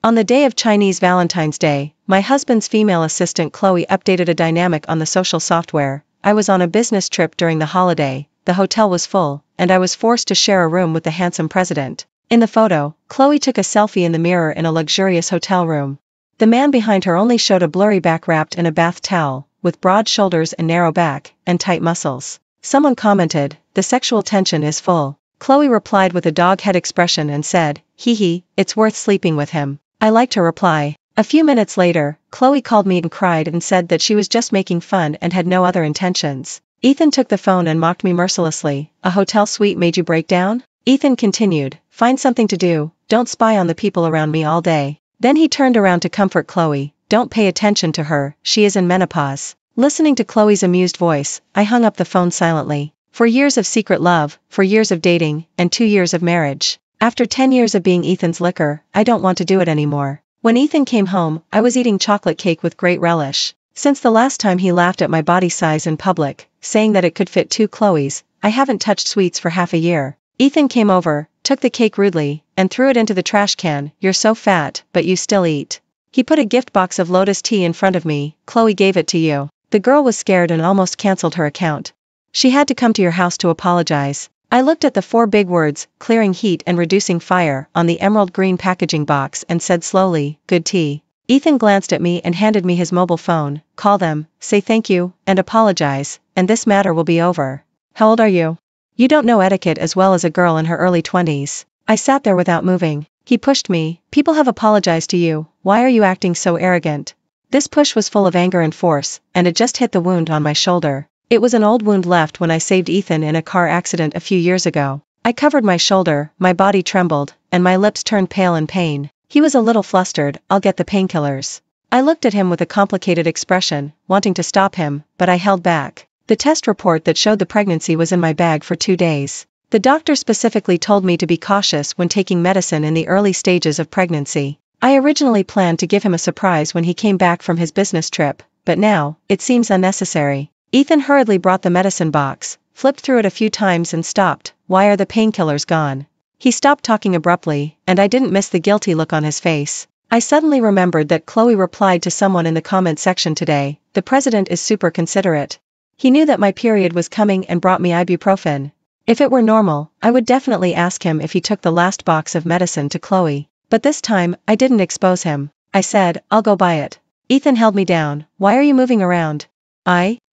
On the day of Chinese Valentine's Day, my husband's female assistant Chloe updated a dynamic on the social software. I was on a business trip during the holiday, the hotel was full, and I was forced to share a room with the handsome president. In the photo, Chloe took a selfie in the mirror in a luxurious hotel room. The man behind her only showed a blurry back wrapped in a bath towel, with broad shoulders and narrow back, and tight muscles. Someone commented, "The sexual tension is full." Chloe replied with a dog head expression and said, "Hee hee, it's worth sleeping with him." I liked her reply. A few minutes later, Chloe called me and cried and said that she was just making fun and had no other intentions. Ethan took the phone and mocked me mercilessly. "A hotel suite made you break down?" Ethan continued, "Find something to do, don't spy on the people around me all day." Then he turned around to comfort Chloe, "Don't pay attention to her, she is in menopause." Listening to Chloe's amused voice, I hung up the phone silently. For years of secret love, for years of dating, and 2 years of marriage. After 10 years of being Ethan's liquor, I don't want to do it anymore. When Ethan came home, I was eating chocolate cake with great relish. Since the last time he laughed at my body size in public, saying that it could fit 2 Chloes, I haven't touched sweets for half a year. Ethan came over, took the cake rudely, and threw it into the trash can. "You're so fat, but you still eat." He put a gift box of Lotus tea in front of me. "Chloe gave it to you." The girl was scared and almost cancelled her account. "She had to come to your house to apologize." I looked at the 4 big words, "clearing heat and reducing fire," on the emerald green packaging box and said slowly, "Good tea." Ethan glanced at me and handed me his mobile phone. "Call them, say thank you, and apologize, and this matter will be over." "How old are you?" "You don't know etiquette as well as a girl in her early 20s. I sat there without moving. He pushed me. "People have apologized to you, why are you acting so arrogant?" This push was full of anger and force, and it just hit the wound on my shoulder. It was an old wound left when I saved Ethan in a car accident a few years ago. I covered my shoulder, my body trembled, and my lips turned pale in pain. He was a little flustered. "I'll get the painkillers." I looked at him with a complicated expression, wanting to stop him, but I held back. The test report that showed the pregnancy was in my bag for 2 days. The doctor specifically told me to be cautious when taking medicine in the early stages of pregnancy. I originally planned to give him a surprise when he came back from his business trip, but now, it seems unnecessary. Ethan hurriedly brought the medicine box, flipped through it a few times and stopped. "Why are the painkillers gone?" He stopped talking abruptly, and I didn't miss the guilty look on his face. I suddenly remembered that Chloe replied to someone in the comment section today, "The president is super considerate." He knew that my period was coming and brought me ibuprofen. If it were normal, I would definitely ask him if he took the last box of medicine to Chloe. But this time, I didn't expose him. I said, "I'll go buy it." Ethan held me down. "Why are you moving around?"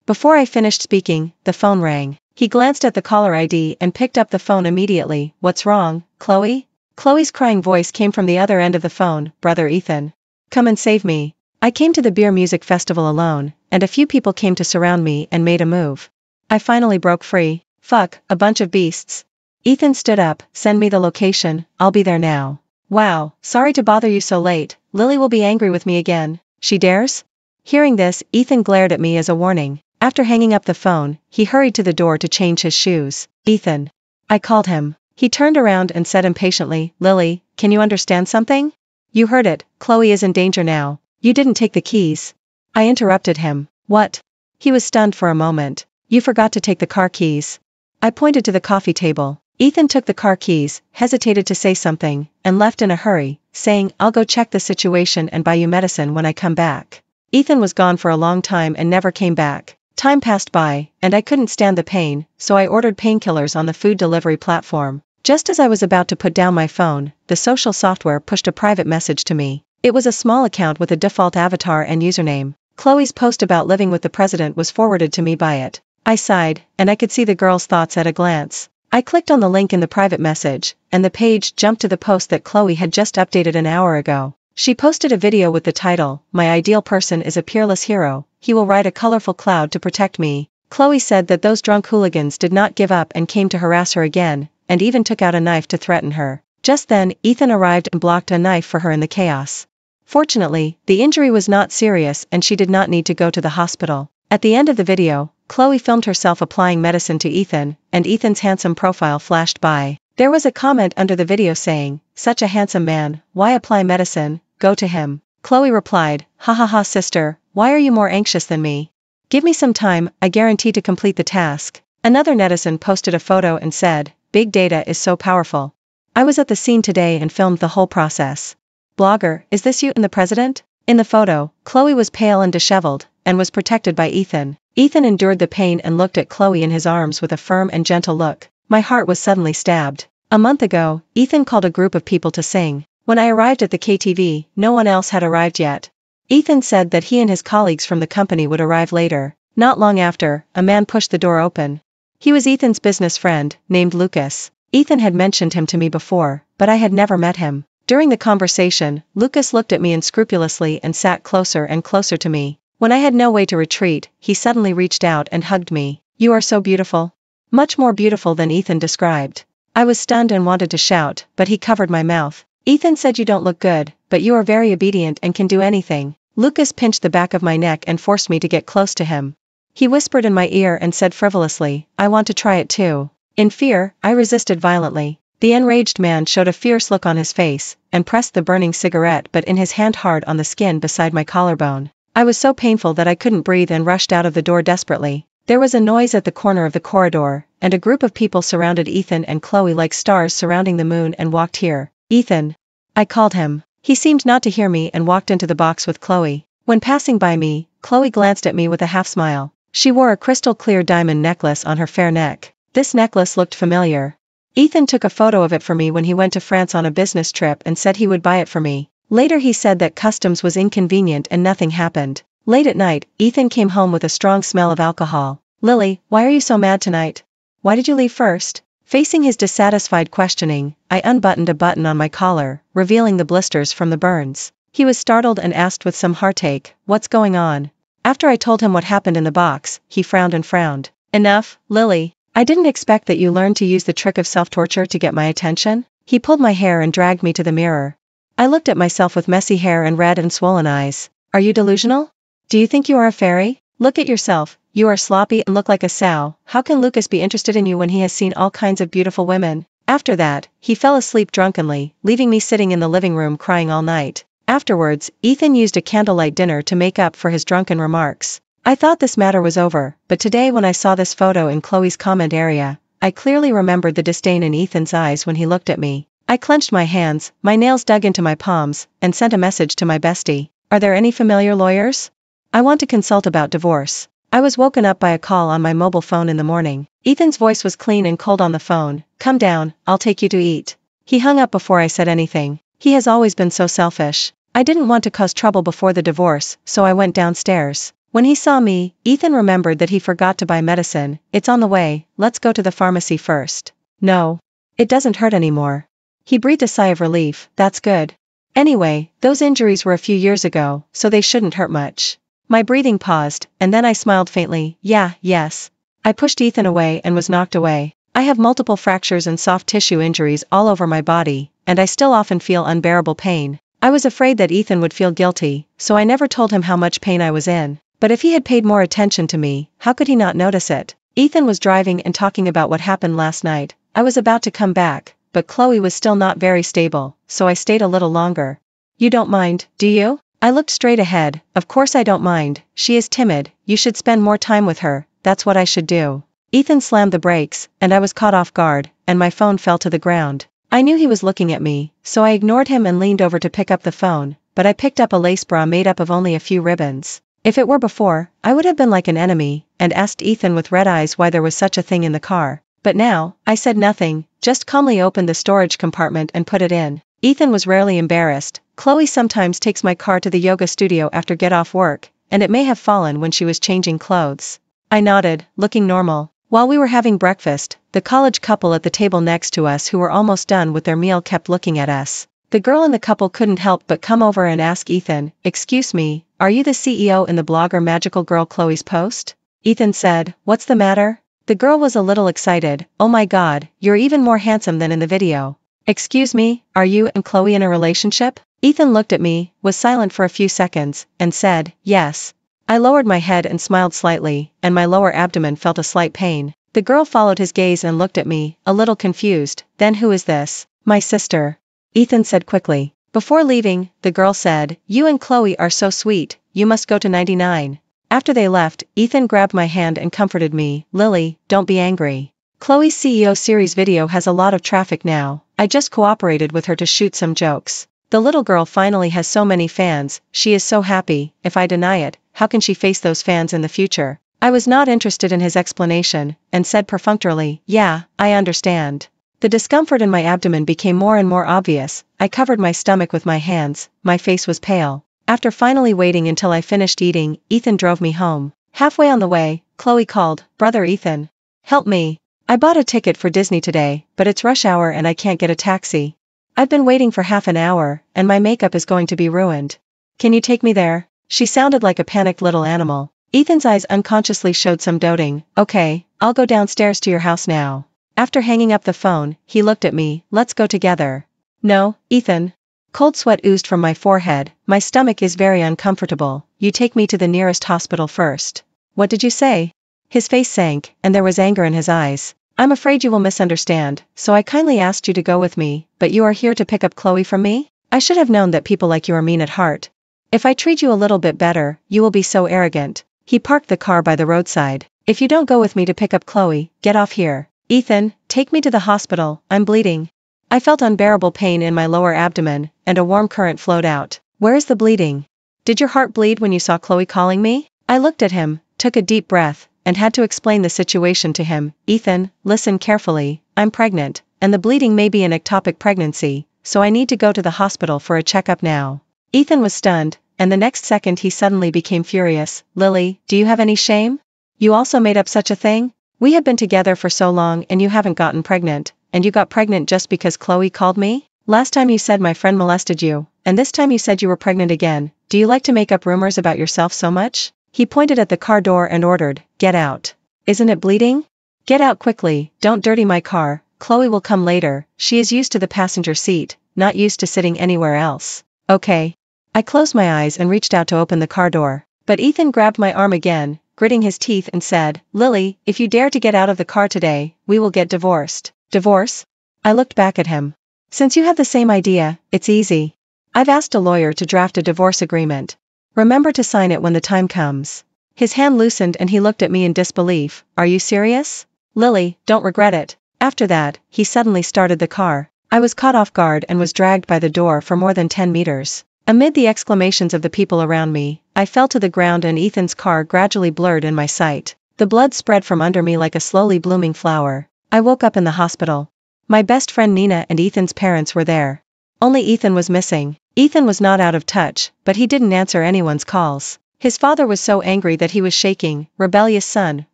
Before I finished speaking, the phone rang. He glanced at the caller ID and picked up the phone immediately. "What's wrong, Chloe?" Chloe's crying voice came from the other end of the phone. "Brother Ethan. Come and save me. I came to the beer music festival alone, and a few people came to surround me and made a move. I finally broke free. Fuck, a bunch of beasts." Ethan stood up. "Send me the location, I'll be there now." "Wow, sorry to bother you so late, Lily will be angry with me again." "She dares?" Hearing this, Ethan glared at me as a warning. After hanging up the phone, he hurried to the door to change his shoes. "Ethan." I called him. He turned around and said impatiently, "Lily, can you understand something? You heard it, Chloe is in danger now. You didn't take the keys." I interrupted him. "What?" He was stunned for a moment. "You forgot to take the car keys." I pointed to the coffee table. Ethan took the car keys, hesitated to say something, and left in a hurry, saying, "I'll go check the situation and buy you medicine when I come back." Ethan was gone for a long time and never came back. Time passed by, and I couldn't stand the pain, so I ordered painkillers on the food delivery platform. Just as I was about to put down my phone, the social software pushed a private message to me. It was a small account with a default avatar and username. Chloe's post about living with the president was forwarded to me by it. I sighed, and I could see the girl's thoughts at a glance. I clicked on the link in the private message, and the page jumped to the post that Chloe had just updated an hour ago. She posted a video with the title, "My ideal person is a peerless hero, he will ride a colorful cloud to protect me." Chloe said that those drunk hooligans did not give up and came to harass her again, and even took out a knife to threaten her. Just then, Ethan arrived and blocked a knife for her in the chaos. Fortunately, the injury was not serious and she did not need to go to the hospital. At the end of the video, Chloe filmed herself applying medicine to Ethan, and Ethan's handsome profile flashed by. There was a comment under the video saying, "Such a handsome man, why apply medicine, go to him." Chloe replied, "Ha ha ha sister, why are you more anxious than me? Give me some time, I guarantee to complete the task." Another netizen posted a photo and said, "Big data is so powerful. I was at the scene today and filmed the whole process. Blogger, is this you and the president? In the photo, Chloe was pale and disheveled, and was protected by Ethan. Ethan endured the pain and looked at Chloe in his arms with a firm and gentle look. My heart was suddenly stabbed. A month ago, Ethan called a group of people to sing. When I arrived at the KTV, no one else had arrived yet. Ethan said that he and his colleagues from the company would arrive later. Not long after, a man pushed the door open. He was Ethan's business friend, named Lucas. Ethan had mentioned him to me before, but I had never met him. During the conversation, Lucas looked at me unscrupulously and sat closer and closer to me. When I had no way to retreat, he suddenly reached out and hugged me. You are so beautiful. Much more beautiful than Ethan described. I was stunned and wanted to shout, but he covered my mouth. Ethan said you don't look good, but you are very obedient and can do anything. Lucas pinched the back of my neck and forced me to get close to him. He whispered in my ear and said frivolously, I want to try it too. In fear, I resisted violently. The enraged man showed a fierce look on his face, and pressed the burning cigarette butt in his hand hard on the skin beside my collarbone. I was so painful that I couldn't breathe and rushed out of the door desperately. There was a noise at the corner of the corridor, and a group of people surrounded Ethan and Chloe like stars surrounding the moon and walked here. Ethan. I called him. He seemed not to hear me and walked into the box with Chloe. When passing by me, Chloe glanced at me with a half smile. She wore a crystal clear diamond necklace on her fair neck. This necklace looked familiar. Ethan took a photo of it for me when he went to France on a business trip and said he would buy it for me. Later he said that customs was inconvenient and nothing happened. Late at night, Ethan came home with a strong smell of alcohol. Lily, why are you so mad tonight? Why did you leave first? Facing his dissatisfied questioning, I unbuttoned a button on my collar, revealing the blisters from the burns. He was startled and asked with some heartache, what's going on? After I told him what happened in the box, he frowned and frowned. Enough, Lily. I didn't expect that you learned to use the trick of self-torture to get my attention. He pulled my hair and dragged me to the mirror. I looked at myself with messy hair and red and swollen eyes. Are you delusional? Do you think you are a fairy? Look at yourself. You are sloppy and look like a sow. How can Lucas be interested in you when he has seen all kinds of beautiful women? After that, he fell asleep drunkenly, leaving me sitting in the living room crying all night. Afterwards, Ethan used a candlelight dinner to make up for his drunken remarks. I thought this matter was over, but today when I saw this photo in Chloe's comment area, I clearly remembered the disdain in Ethan's eyes when he looked at me. I clenched my hands, my nails dug into my palms, and sent a message to my bestie. Are there any familiar lawyers? I want to consult about divorce. I was woken up by a call on my mobile phone in the morning. Ethan's voice was clean and cold on the phone. Come down, I'll take you to eat. He hung up before I said anything. He has always been so selfish. I didn't want to cause trouble before the divorce, so I went downstairs. When he saw me, Ethan remembered that he forgot to buy medicine. It's on the way, let's go to the pharmacy first. No. It doesn't hurt anymore. He breathed a sigh of relief, that's good. Anyway, those injuries were a few years ago, so they shouldn't hurt much. My breathing paused, and then I smiled faintly, yes. I pushed Ethan away and was knocked away. I have multiple fractures and soft tissue injuries all over my body, and I still often feel unbearable pain. I was afraid that Ethan would feel guilty, so I never told him how much pain I was in. But if he had paid more attention to me, how could he not notice it? Ethan was driving and talking about what happened last night. I was about to come back, but Chloe was still not very stable, so I stayed a little longer. You don't mind, do you? I looked straight ahead. Of course I don't mind. She is timid. You should spend more time with her. That's what I should do. Ethan slammed the brakes, and I was caught off guard, and my phone fell to the ground. I knew he was looking at me, so I ignored him and leaned over to pick up the phone, but I picked up a lace bra made up of only a few ribbons. If it were before, I would have been like an enemy, and asked Ethan with red eyes why there was such a thing in the car. But now, I said nothing, just calmly opened the storage compartment and put it in. Ethan was rarely embarrassed. Chloe sometimes takes my car to the yoga studio after get off work, and it may have fallen when she was changing clothes. I nodded, looking normal. While we were having breakfast, the college couple at the table next to us who were almost done with their meal kept looking at us. The girl in the couple couldn't help but come over and ask Ethan, excuse me, are you the CEO in the blogger Magical Girl Chloe's post? Ethan said, what's the matter? The girl was a little excited, oh my god, you're even more handsome than in the video. Excuse me, are you and Chloe in a relationship? Ethan looked at me, was silent for a few seconds, and said, yes. I lowered my head and smiled slightly, and my lower abdomen felt a slight pain. The girl followed his gaze and looked at me, a little confused. Then who is this? My sister. Ethan said quickly. Before leaving, the girl said, you and Chloe are so sweet, you must go to 99. After they left, Ethan grabbed my hand and comforted me, Lily, don't be angry. Chloe's CEO series video has a lot of traffic now. I just cooperated with her to shoot some jokes. The little girl finally has so many fans, she is so happy. If I deny it, how can she face those fans in the future? I was not interested in his explanation, and said perfunctorily, yeah, I understand. The discomfort in my abdomen became more and more obvious. I covered my stomach with my hands, my face was pale. After finally waiting until I finished eating, Ethan drove me home. Halfway on the way, Chloe called, "Brother Ethan. Help me. I bought a ticket for Disney today, but it's rush hour and I can't get a taxi. I've been waiting for half an hour, and my makeup is going to be ruined. Can you take me there?" She sounded like a panicked little animal. Ethan's eyes unconsciously showed some doubting. "Okay, I'll go downstairs to your house now." After hanging up the phone, he looked at me, "Let's go together." "No, Ethan." Cold sweat oozed from my forehead, my stomach is very uncomfortable. "You take me to the nearest hospital first." "What did you say?" His face sank, and there was anger in his eyes. "I'm afraid you will misunderstand, so I kindly asked you to go with me, but you are here to pick up Chloe from me? I should have known that people like you are mean at heart. If I treat you a little bit better, you will be so arrogant." He parked the car by the roadside. "If you don't go with me to pick up Chloe, get off here." "Ethan, take me to the hospital, I'm bleeding." I felt unbearable pain in my lower abdomen, and a warm current flowed out. "Where is the bleeding? Did your heart bleed when you saw Chloe calling me?" I looked at him, took a deep breath, and had to explain the situation to him. "Ethan, listen carefully, I'm pregnant, and the bleeding may be an ectopic pregnancy, so I need to go to the hospital for a checkup now." Ethan was stunned, and the next second he suddenly became furious. "Lily, do you have any shame? You also made up such a thing? We have been together for so long and you haven't gotten pregnant, and you got pregnant just because Chloe called me? Last time you said my friend molested you, and this time you said you were pregnant again. Do you like to make up rumors about yourself so much?" He pointed at the car door and ordered, "Get out. Isn't it bleeding? Get out quickly, don't dirty my car. Chloe will come later, she is used to the passenger seat, not used to sitting anywhere else." "Okay." I closed my eyes and reached out to open the car door. But Ethan grabbed my arm again, gritting his teeth and said, "Lily, if you dare to get out of the car today, we will get divorced." "Divorce?" I looked back at him. "Since you have the same idea, it's easy. I've asked a lawyer to draft a divorce agreement. Remember to sign it when the time comes." His hand loosened and he looked at me in disbelief. "Are you serious?" "Lily, don't regret it." After that, he suddenly started the car. I was caught off guard and was dragged by the door for more than 10 meters. Amid the exclamations of the people around me, I fell to the ground and Ethan's car gradually blurred in my sight. The blood spread from under me like a slowly blooming flower. I woke up in the hospital. My best friend Nina and Ethan's parents were there. Only Ethan was missing. Ethan was not out of touch, but he didn't answer anyone's calls. His father was so angry that he was shaking. Rebellious son,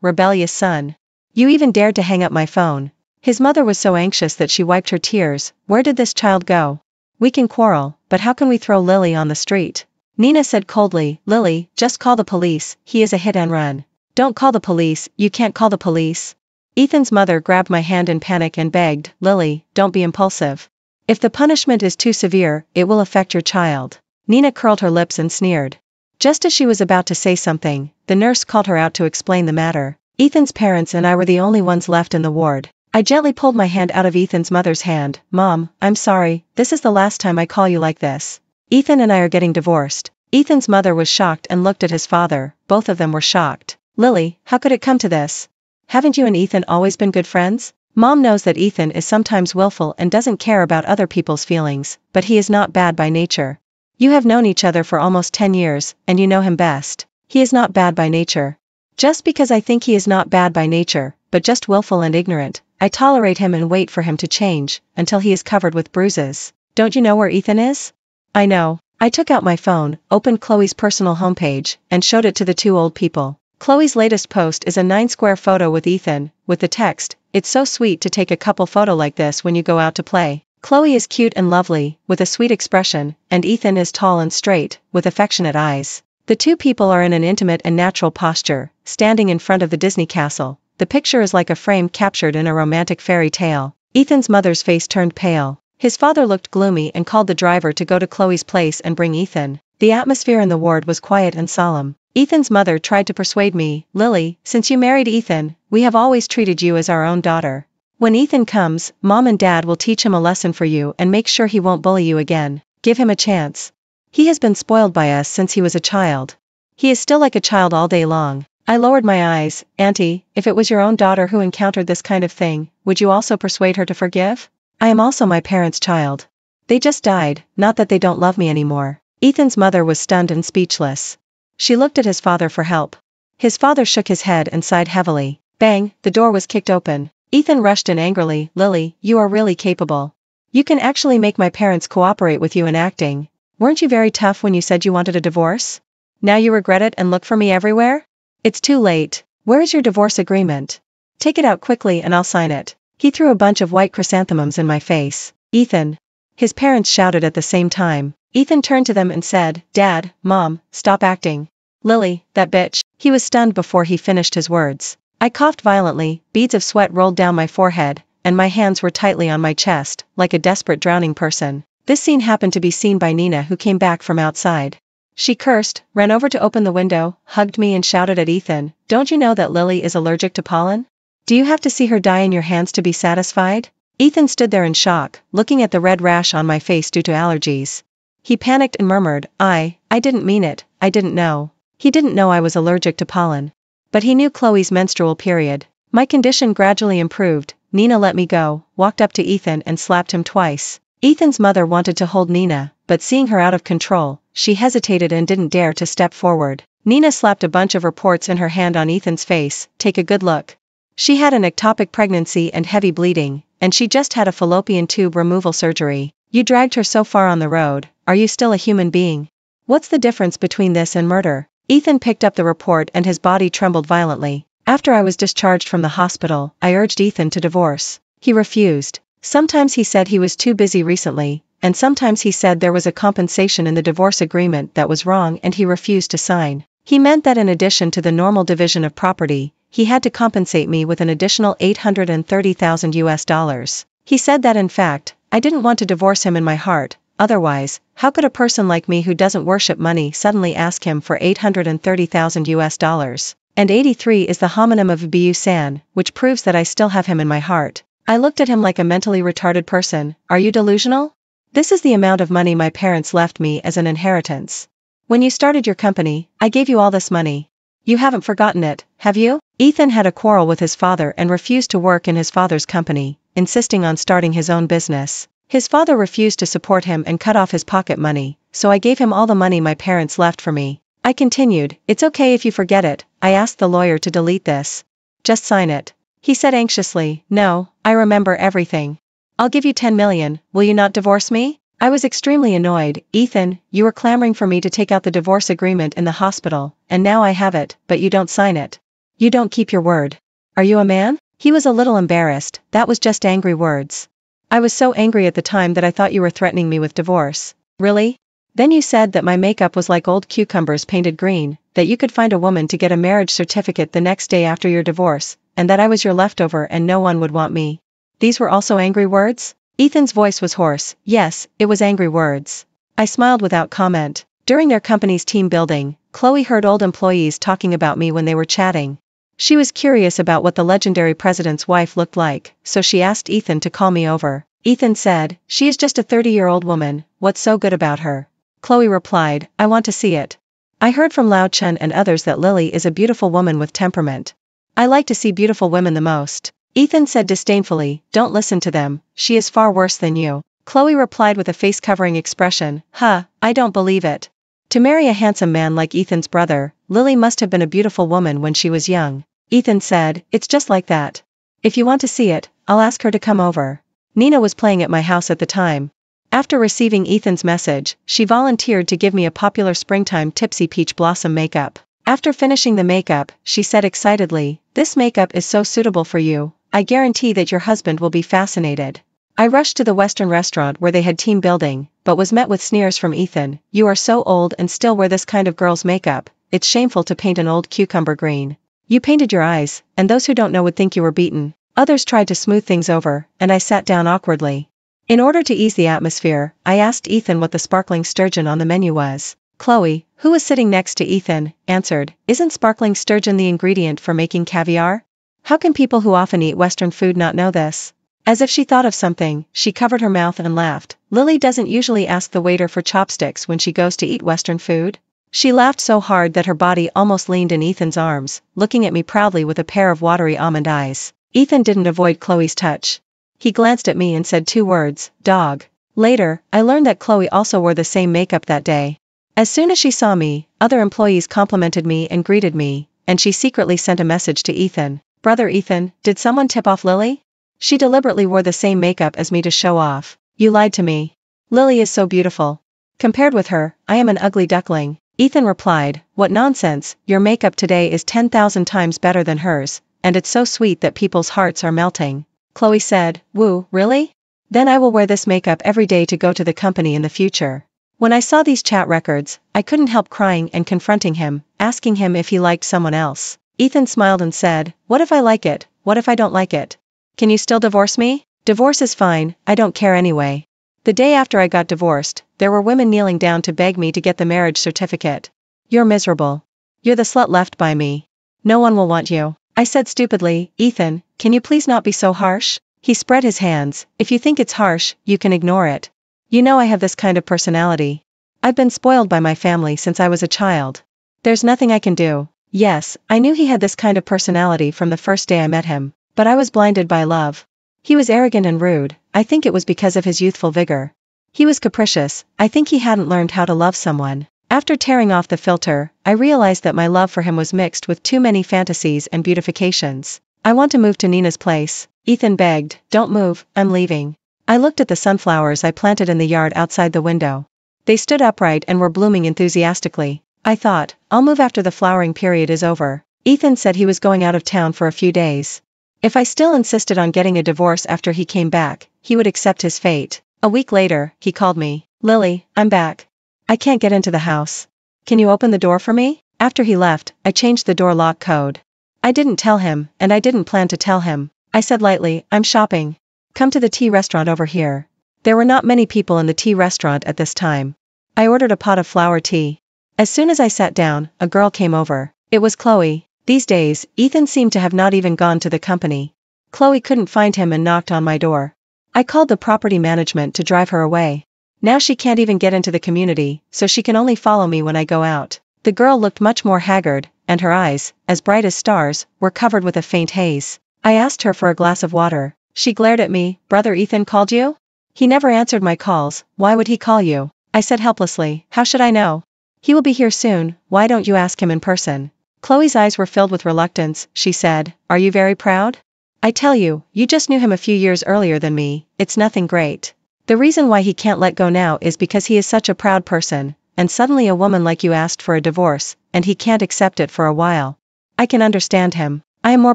rebellious son. You even dared to hang up my phone." His mother was so anxious that she wiped her tears. "Where did this child go? We can quarrel, but how can we throw Lily on the street?" Nina said coldly, "Lily, just call the police, he is a hit and run." "Don't call the police, you can't call the police." Ethan's mother grabbed my hand in panic and begged, "Lily, don't be impulsive. If the punishment is too severe, it will affect your child." Nina curled her lips and sneered. Just as she was about to say something, the nurse called her out to explain the matter. Ethan's parents and I were the only ones left in the ward. I gently pulled my hand out of Ethan's mother's hand. "Mom, I'm sorry, this is the last time I call you like this. Ethan and I are getting divorced." Ethan's mother was shocked and looked at his father. Both of them were shocked. "Lily, how could it come to this? Haven't you and Ethan always been good friends?" Mom knows that Ethan is sometimes willful and doesn't care about other people's feelings, but he is not bad by nature. You have known each other for almost 10 years, and you know him best. He is not bad by nature. Just because I think he is not bad by nature, but just willful and ignorant, I tolerate him and wait for him to change, until he is covered with bruises. Don't you know where Ethan is? I know. I took out my phone, opened Chloe's personal homepage, and showed it to the two old people. Chloe's latest post is a 9-square photo with Ethan, with the text, "It's so sweet to take a couple photo like this when you go out to play." Chloe is cute and lovely, with a sweet expression, and Ethan is tall and straight, with affectionate eyes. The two people are in an intimate and natural posture, standing in front of the Disney castle. The picture is like a frame captured in a romantic fairy tale. Ethan's mother's face turned pale. His father looked gloomy and called the driver to go to Chloe's place and bring Ethan. The atmosphere in the ward was quiet and solemn. Ethan's mother tried to persuade me, "Lily, since you married Ethan, we have always treated you as our own daughter. When Ethan comes, Mom and Dad will teach him a lesson for you and make sure he won't bully you again. Give him a chance. He has been spoiled by us since he was a child. He is still like a child all day long." I lowered my eyes. "Auntie, if it was your own daughter who encountered this kind of thing, would you also persuade her to forgive? I am also my parents' child." They just died, not that they don't love me anymore. Ethan's mother was stunned and speechless. She looked at his father for help. His father shook his head and sighed heavily. Bang, the door was kicked open. Ethan rushed in angrily. Lily, you are really capable. You can actually make my parents cooperate with you in acting. Weren't you very tough when you said you wanted a divorce? Now you regret it and look for me everywhere? It's too late. Where is your divorce agreement? Take it out quickly and I'll sign it. He threw a bunch of white chrysanthemums in my face. Ethan. His parents shouted at the same time. Ethan turned to them and said, Dad, Mom, stop acting. Lily, that bitch. He was stunned before he finished his words. I coughed violently, beads of sweat rolled down my forehead, and my hands were tightly on my chest, like a desperate drowning person. This scene happened to be seen by Nina, who came back from outside. She cursed, ran over to open the window, hugged me and shouted at Ethan, Don't you know that Lily is allergic to pollen? Do you have to see her die in your hands to be satisfied? Ethan stood there in shock, looking at the red rash on my face due to allergies. He panicked and murmured, I didn't mean it, I didn't know. He didn't know I was allergic to pollen. But he knew Chloe's menstrual period. My condition gradually improved. Nina let me go, walked up to Ethan and slapped him twice. Ethan's mother wanted to hold Nina, but seeing her out of control, she hesitated and didn't dare to step forward. Nina slapped a bunch of reports in her hand on Ethan's face. Take a good look. She had an ectopic pregnancy and heavy bleeding, and she just had a fallopian tube removal surgery. You dragged her so far on the road, are you still a human being? What's the difference between this and murder? Ethan picked up the report and his body trembled violently. After I was discharged from the hospital, I urged Ethan to divorce. He refused. Sometimes he said he was too busy recently, and sometimes he said there was a compensation in the divorce agreement that was wrong and he refused to sign. He meant that in addition to the normal division of property, he had to compensate me with an additional $830,000 US. He said that in fact, I didn't want to divorce him in my heart, otherwise, how could a person like me who doesn't worship money suddenly ask him for $830,000 US? And 83 is the homonym of Bu-san, which proves that I still have him in my heart. I looked at him like a mentally retarded person. Are you delusional? This is the amount of money my parents left me as an inheritance. When you started your company, I gave you all this money. You haven't forgotten it, have you? Ethan had a quarrel with his father and refused to work in his father's company, insisting on starting his own business. His father refused to support him and cut off his pocket money, so I gave him all the money my parents left for me. I continued, It's okay if you forget it. I asked the lawyer to delete this. Just sign it. He said anxiously, No, I remember everything. I'll give you 10 million, will you not divorce me? I was extremely annoyed. Ethan, you were clamoring for me to take out the divorce agreement in the hospital, and now I have it, but you don't sign it. You don't keep your word. Are you a man? He was a little embarrassed. That was just angry words. I was so angry at the time that I thought you were threatening me with divorce. Really? Then you said that my makeup was like old cucumbers painted green, that you could find a woman to get a marriage certificate the next day after your divorce, and that I was your leftover and no one would want me. These were also angry words? Ethan's voice was hoarse. Yes, it was angry words. I smiled without comment. During their company's team building, Chloe heard old employees talking about me when they were chatting. She was curious about what the legendary president's wife looked like, so she asked Ethan to call me over. Ethan said, She is just a 30-year-old woman, what's so good about her? Chloe replied, I want to see it. I heard from Lao Chen and others that Lily is a beautiful woman with temperament. I like to see beautiful women the most. Ethan said disdainfully, Don't listen to them, she is far worse than you. Chloe replied with a face-covering expression, I don't believe it. To marry a handsome man like Ethan's brother, Lily must have been a beautiful woman when she was young. Ethan said, It's just like that. If you want to see it, I'll ask her to come over. Nina was playing at my house at the time. After receiving Ethan's message, she volunteered to give me a popular springtime Tipsy Peach Blossom makeup. After finishing the makeup, she said excitedly, This makeup is so suitable for you, I guarantee that your husband will be fascinated. I rushed to the Western restaurant where they had team building, but was met with sneers from Ethan. You are so old and still wear this kind of girl's makeup, it's shameful to paint an old cucumber green. You painted your eyes, and those who don't know would think you were beaten. Others tried to smooth things over, and I sat down awkwardly. In order to ease the atmosphere, I asked Ethan what the sparkling sturgeon on the menu was. Chloe, who was sitting next to Ethan, answered, Isn't sparkling sturgeon the ingredient for making caviar? How can people who often eat Western food not know this? As if she thought of something, she covered her mouth and laughed. Lily doesn't usually ask the waiter for chopsticks when she goes to eat Western food. She laughed so hard that her body almost leaned in Ethan's arms, looking at me proudly with a pair of watery almond eyes. Ethan didn't avoid Chloe's touch. He glanced at me and said 2 words, dog. Later, I learned that Chloe also wore the same makeup that day. As soon as she saw me, other employees complimented me and greeted me, and she secretly sent a message to Ethan. Brother Ethan, did someone tip off Lily? She deliberately wore the same makeup as me to show off. You lied to me. Lily is so beautiful. Compared with her, I am an ugly duckling. Ethan replied, what nonsense, your makeup today is 10,000 times better than hers, and it's so sweet that people's hearts are melting. Chloe said, woo, really? Then I will wear this makeup every day to go to the company in the future. When I saw these chat records, I couldn't help crying and confronting him, asking him if he liked someone else. Ethan smiled and said, what if I like it, what if I don't like it? Can you still divorce me? Divorce is fine, I don't care anyway. The day after I got divorced, there were women kneeling down to beg me to get the marriage certificate. You're miserable. You're the slut left by me. No one will want you. I said stupidly, Ethan, can you please not be so harsh? He spread his hands, if you think it's harsh, you can ignore it. You know I have this kind of personality. I've been spoiled by my family since I was a child. There's nothing I can do. Yes, I knew he had this kind of personality from the first day I met him, but I was blinded by love. He was arrogant and rude, I think it was because of his youthful vigor. He was capricious, I think he hadn't learned how to love someone. After tearing off the filter, I realized that my love for him was mixed with too many fantasies and beautifications. I want to move to Nina's place. Ethan begged, don't move, I'm leaving. I looked at the sunflowers I planted in the yard outside the window. They stood upright and were blooming enthusiastically. I thought, I'll move after the flowering period is over. Ethan said he was going out of town for a few days. If I still insisted on getting a divorce after he came back, he would accept his fate. A week later, he called me. Lily, I'm back. I can't get into the house. Can you open the door for me? After he left, I changed the door lock code. I didn't tell him, and I didn't plan to tell him. I said lightly, I'm shopping. Come to the tea restaurant over here. There were not many people in the tea restaurant at this time. I ordered a pot of flower tea. As soon as I sat down, a girl came over. It was Chloe. These days, Ethan seemed to have not even gone to the company. Chloe couldn't find him and knocked on my door. I called the property management to drive her away. Now she can't even get into the community, so she can only follow me when I go out. The girl looked much more haggard, and her eyes, as bright as stars, were covered with a faint haze. I asked her for a glass of water. She glared at me. Brother Ethan called you? He never answered my calls. Why would he call you? I said helplessly, how should I know? He will be here soon, why don't you ask him in person? Chloe's eyes were filled with reluctance. She said, are you very proud? I tell you, you just knew him a few years earlier than me, it's nothing great. The reason why he can't let go now is because he is such a proud person, and suddenly a woman like you asked for a divorce, and he can't accept it for a while. I can understand him. I am more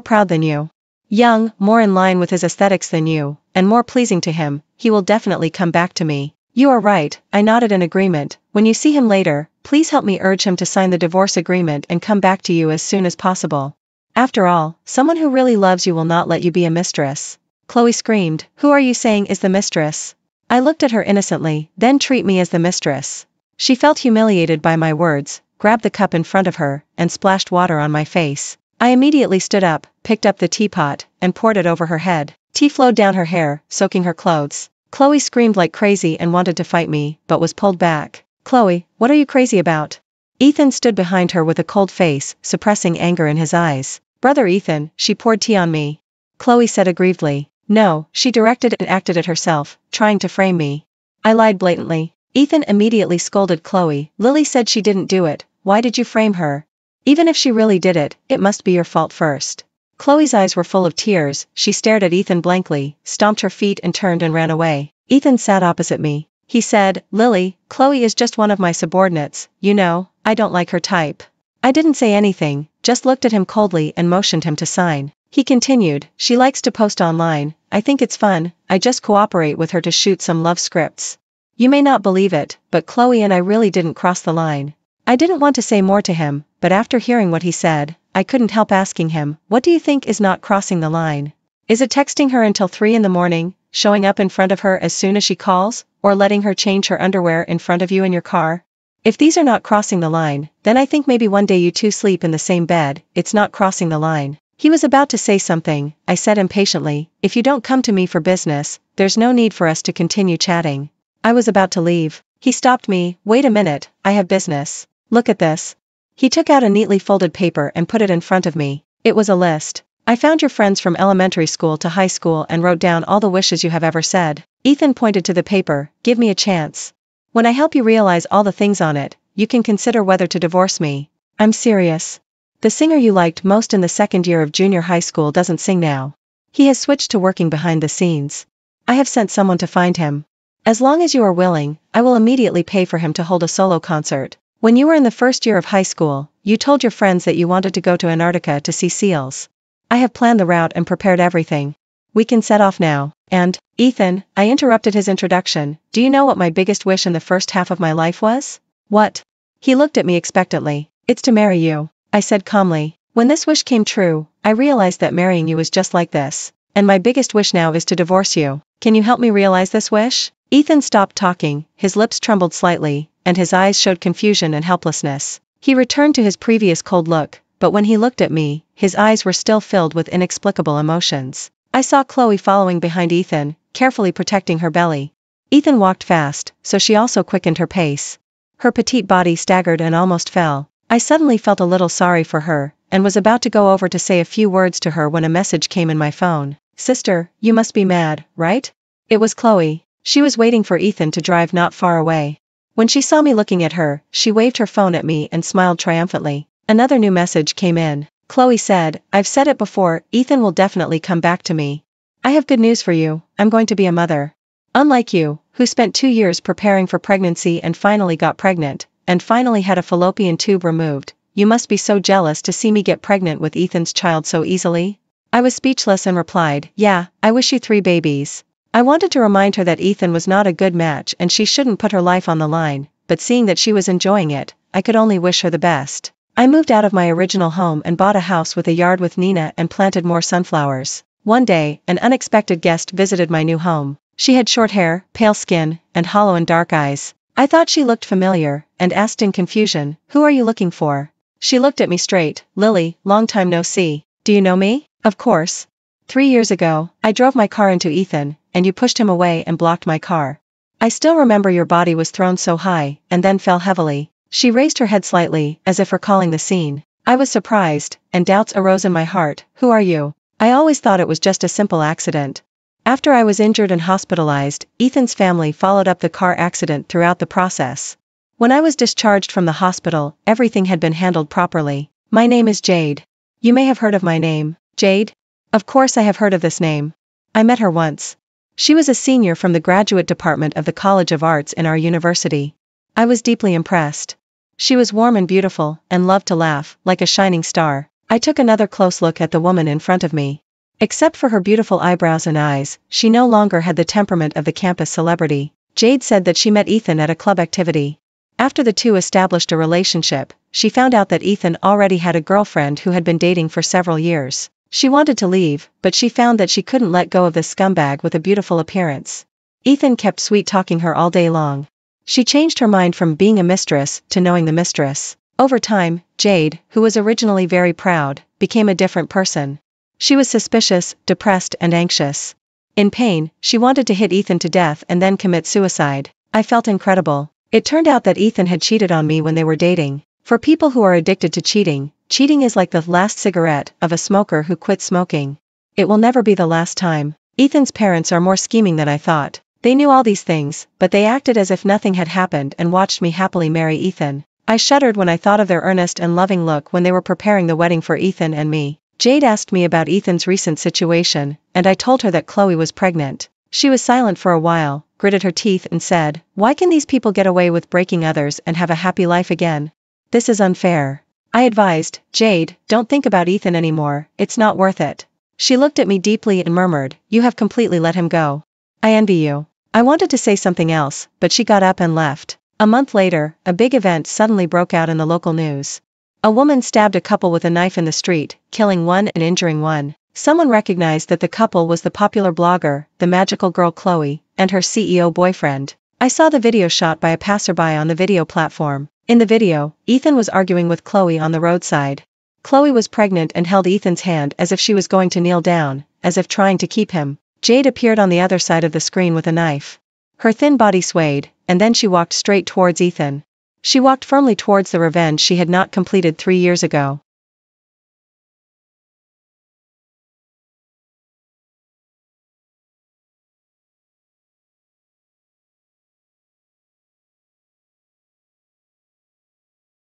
proud than you. Young, more in line with his aesthetics than you, and more pleasing to him, he will definitely come back to me. You are right, I nodded in agreement. When you see him later, please help me urge him to sign the divorce agreement and come back to you as soon as possible. After all, someone who really loves you will not let you be a mistress. Chloe screamed, who are you saying is the mistress? I looked at her innocently, then treat me as the mistress. She felt humiliated by my words, grabbed the cup in front of her, and splashed water on my face. I immediately stood up, picked up the teapot, and poured it over her head. Tea flowed down her hair, soaking her clothes. Chloe screamed like crazy and wanted to fight me, but was pulled back. Chloe, what are you crazy about? Ethan stood behind her with a cold face, suppressing anger in his eyes. Brother Ethan, she poured tea on me. Chloe said aggrievedly. No, she directed and acted it herself, trying to frame me. I lied blatantly. Ethan immediately scolded Chloe. Lily said she didn't do it, why did you frame her? Even if she really did it, it must be your fault first. Chloe's eyes were full of tears, she stared at Ethan blankly, stomped her feet and turned and ran away. Ethan sat opposite me. He said, Lily, Chloe is just one of my subordinates, you know, I don't like her type. I didn't say anything, just looked at him coldly and motioned him to sign. He continued, she likes to post online, I think it's fun, I just cooperate with her to shoot some love scripts. You may not believe it, but Chloe and I really didn't cross the line. I didn't want to say more to him, but after hearing what he said, I couldn't help asking him, what do you think is not crossing the line? Is it texting her until 3 in the morning, showing up in front of her as soon as she calls, or letting her change her underwear in front of you in your car? If these are not crossing the line, then I think maybe one day you two sleep in the same bed, it's not crossing the line. He was about to say something, I said impatiently, if you don't come to me for business, there's no need for us to continue chatting. I was about to leave. He stopped me, wait a minute, I have business. Look at this. He took out a neatly folded paper and put it in front of me. It was a list. I found your friends from elementary school to high school and wrote down all the wishes you have ever said. Ethan pointed to the paper. Give me a chance. When I help you realize all the things on it, you can consider whether to divorce me. I'm serious. The singer you liked most in the second year of junior high school doesn't sing now. He has switched to working behind the scenes. I have sent someone to find him. As long as you are willing, I will immediately pay for him to hold a solo concert. When you were in the first year of high school, you told your friends that you wanted to go to Antarctica to see seals. I have planned the route and prepared everything. We can set off now. And, Ethan, I interrupted his introduction, do you know what my biggest wish in the first half of my life was? What? He looked at me expectantly. It's to marry you, I said calmly. When this wish came true, I realized that marrying you was just like this. And my biggest wish now is to divorce you. Can you help me realize this wish? Ethan stopped talking, his lips trembled slightly, and his eyes showed confusion and helplessness. He returned to his previous cold look, but when he looked at me, his eyes were still filled with inexplicable emotions. I saw Chloe following behind Ethan, carefully protecting her belly. Ethan walked fast, so she also quickened her pace. Her petite body staggered and almost fell. I suddenly felt a little sorry for her, and was about to go over to say a few words to her when a message came in my phone. Sister, you must be mad, right? It was Chloe. She was waiting for Ethan to drive not far away. When she saw me looking at her, she waved her phone at me and smiled triumphantly. Another new message came in. Chloe said, I've said it before, Ethan will definitely come back to me. I have good news for you, I'm going to be a mother. Unlike you, who spent 2 years preparing for pregnancy and finally got pregnant, and finally had a fallopian tube removed, you must be so jealous to see me get pregnant with Ethan's child so easily. I was speechless and replied, yeah, I wish you 3 babies. I wanted to remind her that Ethan was not a good match and she shouldn't put her life on the line, but seeing that she was enjoying it, I could only wish her the best. I moved out of my original home and bought a house with a yard with Nina and planted more sunflowers. One day, an unexpected guest visited my new home. She had short hair, pale skin, and hollow and dark eyes. I thought she looked familiar, and asked in confusion, who are you looking for? She looked at me straight, Lily, long time no see. Do you know me? Of course. 3 years ago, I drove my car into Ethan, and you pushed him away and blocked my car. I still remember your body was thrown so high, and then fell heavily. She raised her head slightly, as if recalling the scene. I was surprised, and doubts arose in my heart. Who are you? I always thought it was just a simple accident. After I was injured and hospitalized, Ethan's family followed up the car accident throughout the process. When I was discharged from the hospital, everything had been handled properly. My name is Jade. You may have heard of my name. Jade? Of course I have heard of this name. I met her once. She was a senior from the graduate department of the College of Arts in our university. I was deeply impressed. She was warm and beautiful, and loved to laugh, like a shining star. I took another close look at the woman in front of me. Except for her beautiful eyebrows and eyes, she no longer had the temperament of the campus celebrity. Jade said that she met Ethan at a club activity. After the two established a relationship, she found out that Ethan already had a girlfriend who had been dating for several years. She wanted to leave, but she found that she couldn't let go of this scumbag with a beautiful appearance. Ethan kept sweet-talking her all day long. She changed her mind from being a mistress to knowing the mistress. Over time, Jade, who was originally very proud, became a different person. She was suspicious, depressed and anxious. In pain, she wanted to hit Ethan to death and then commit suicide. I felt incredible. It turned out that Ethan had cheated on me when they were dating. For people who are addicted to cheating, cheating is like the last cigarette of a smoker who quits smoking. It will never be the last time. Ethan's parents are more scheming than I thought. They knew all these things, but they acted as if nothing had happened and watched me happily marry Ethan. I shuddered when I thought of their earnest and loving look when they were preparing the wedding for Ethan and me. Jade asked me about Ethan's recent situation, and I told her that Chloe was pregnant. She was silent for a while, gritted her teeth and said, "Why can these people get away with breaking others and have a happy life again? This is unfair." I advised, "Jade, don't think about Ethan anymore, it's not worth it." She looked at me deeply and murmured, "You have completely let him go. I envy you." I wanted to say something else, but she got up and left. A month later, a big event suddenly broke out in the local news. A woman stabbed a couple with a knife in the street, killing one and injuring one. Someone recognized that the couple was the popular blogger, the magical girl Chloe, and her CEO boyfriend. I saw the video shot by a passerby on the video platform. In the video, Ethan was arguing with Chloe on the roadside. Chloe was pregnant and held Ethan's hand as if she was going to kneel down, as if trying to keep him. Jade appeared on the other side of the screen with a knife. Her thin body swayed, and then she walked straight towards Ethan. She walked firmly towards the revenge she had not completed 3 years ago.